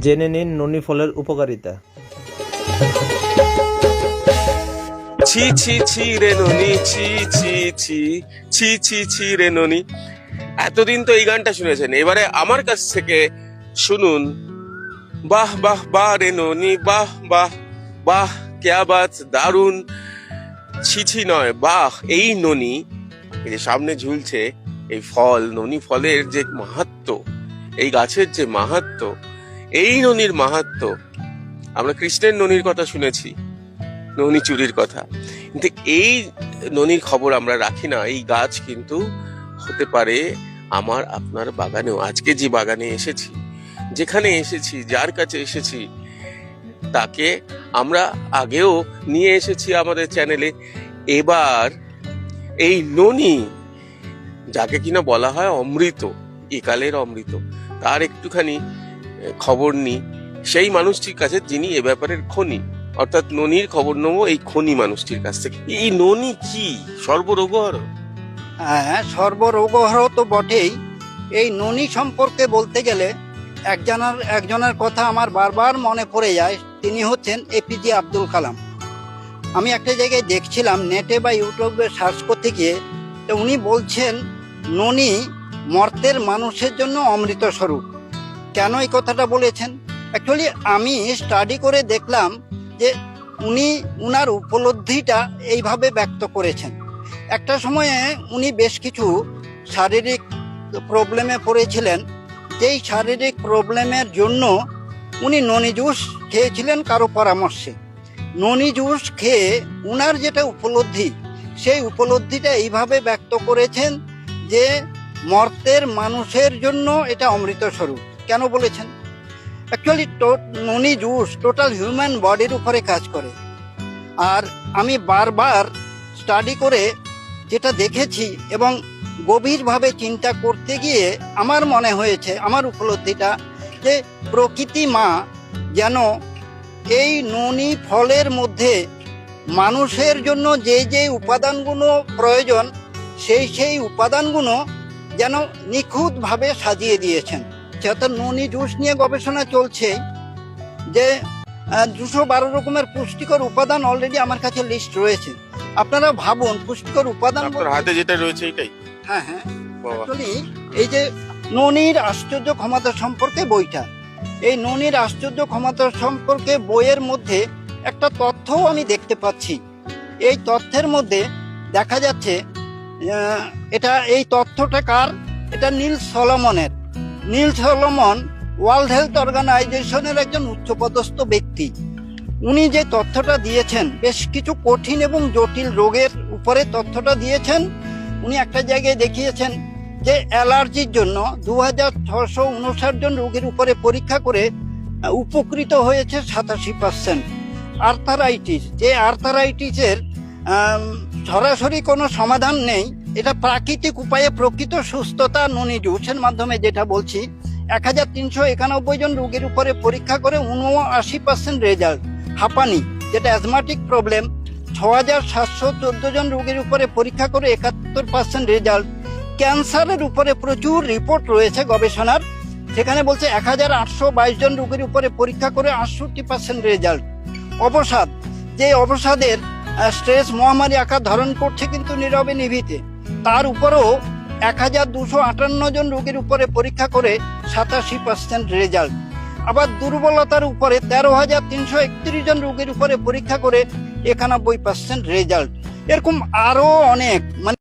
জেনে নিন ননি ফলের উপকারিতা। ছি ছি ছি রে ননি, ছি ছি ছি, ছি ছি ছি রে ননি। এতদিন তো এই গানটা শুনেছেন, এবারে আমার কাছ থেকে শুনুন। বাহ বাহ বাহ রে ননি, বাহ বাহ বাহ, ক্যা বাত, দারুন। ছি ছি নয়, বাহ। এই ননি, এই যে সামনে ঝুলছে এই ফল, ননি ফলের যে মাহাত্ম্য, এই গাছের যে মাহাত্ম্য, এই ননির মাহাত্ম্য। আমরা কৃষ্ণের ননির কথা শুনেছি, ননি চুরির কথা, কিন্তু এই ননির খবর আমরা রাখি না। এই গাছ কিন্তু হতে পারে আমার আপনার বাগানেও। আজকে যে বাগানে এসেছি, যেখানে এসেছি, যার কাছে এসেছি, তাকে আমরা আগেও নিয়ে এসেছি আমাদের চ্যানেলে। এবার এই ননি, যাকে কিনা বলা হয় অমৃত, একালের অমৃত, তার একটুখানি খবর নিই সেই মানুষটির কাছে যিনি এ ব্যাপারের খনি, অর্থাৎ ননির খবর নেবো এই খনি মানুষটির কাছ থেকে। এই ননি কি সর্বরোগহর? হ্যাঁ, সর্বরোগহর তো বটেই। এই ননি সম্পর্কে বলতে গেলে একজনের কথা আমার বারবার মনে পড়ে যায়। তিনি হচ্ছেন এপিজে আব্দুল কালাম। আমি একটা জায়গায় দেখছিলাম নেটে বা ইউটিউবে সার্চ করতে গিয়ে, তো উনি বলছেন ননি মর্তের মানুষের জন্য অমৃত স্বরূপ। কেন এই কথাটা বলেছেন? অ্যাকচুয়ালি আমি স্টাডি করে দেখলাম যে উনার উপলব্ধিটা এইভাবে ব্যক্ত করেছেন। একটা সময়ে উনি বেশ কিছু শারীরিক প্রবলেমে পড়েছিলেন। যেই শারীরিক প্রবলেমের জন্য উনি ননি জুস খেয়েছিলেন কারো পরামর্শে। ননি জুস খেয়ে উনার যেটা উপলব্ধি, সেই উপলব্ধিটা এইভাবে ব্যক্ত করেছেন যে মর্তের মানুষের জন্য এটা অমৃত স্বরূপ। কেন বলেছেন? অ্যাকচুয়ালি ননি জুস টোটাল হিউম্যান বডির উপরে কাজ করে। আর আমি বারবার স্টাডি করে যেটা দেখেছি এবং গভীরভাবে চিন্তা করতে গিয়ে আমার মনে হয়েছে, আমার উপলব্ধিটা, যে প্রকৃতি মা যেন এই ননি ফলের মধ্যে মানুষের জন্য যে যে উপাদানগুলো প্রয়োজন, সেই উপাদানগুলো যেন নিখুঁতভাবে সাজিয়ে দিয়েছেন। যেহেতু ননি জুস নিয়ে গবেষণা চলছে, যে 212 রকমের পুষ্টিকর উপাদান অলরেডি আমার কাছে লিস্ট রয়েছে। আপনারা ভাবুন, পুষ্টিকর উপাদান আপনার হাতে যেটা রয়েছে এটাই? হ্যাঁ হ্যাঁ, অ্যাকচুয়ালি এই যে ননির আশ্চর্য ক্ষমতা সম্পর্কে বইটা, এই ননির আশ্চর্য ক্ষমতা সম্পর্কে বইয়ের মধ্যে একটা তথ্যও আমি দেখতে পাচ্ছি। এই তথ্যের মধ্যে দেখা যাচ্ছে, এই তথ্যটা কার? এটা নীল সলোমনের। নীল সলোমন ওয়ার্ল্ড হেলথ অর্গানাইজেশনের একজন উচ্চপদস্থ ব্যক্তি। উনি যে তথ্যটা দিয়েছেন, বেশ কিছু কঠিন এবং জটিল রোগের উপরে তথ্যটা দিয়েছেন। উনি একটা জায়গায় দেখিয়েছেন যে অ্যালার্জির জন্য 2659 জন রোগীর উপরে পরীক্ষা করে উপকৃত হয়েছে 87%। আর্থারাইটিস, যে আর্থারাইটিসের সরাসরি কোনো সমাধান নেই, এটা প্রাকৃতিক উপায়ে প্রকৃত সুস্থতা ননি জুসের মাধ্যমে, যেটা বলছি, 1391 জন রোগীর উপরে পরীক্ষা করে 79% রেজাল্ট। হাঁপানি, যেটা অ্যাজমাটিক প্রবলেম, 6714 জন রোগীর উপরে পরীক্ষা করে 71% রেজাল্ট। ক্যান্সারের উপরে প্রচুর রিপোর্ট রয়েছে গবেষণার, সেখানে বলছে 1822 জন রোগীর উপরে পরীক্ষা করে 68% রেজাল্ট। অবসাদ, যে অবসাদের স্ট্রেস মহামারী আকার ধারণ করছে কিন্তু নীরবে নিভৃতে, তার উপরেও 1258 জন রোগীর উপরে পরীক্ষা করে 87% রেজাল্ট। আবার দুর্বলতার উপরে 13,331 জন রোগীর উপরে পরীক্ষা করে 91% রেজাল্ট। এরকম আরো অনেক, মানে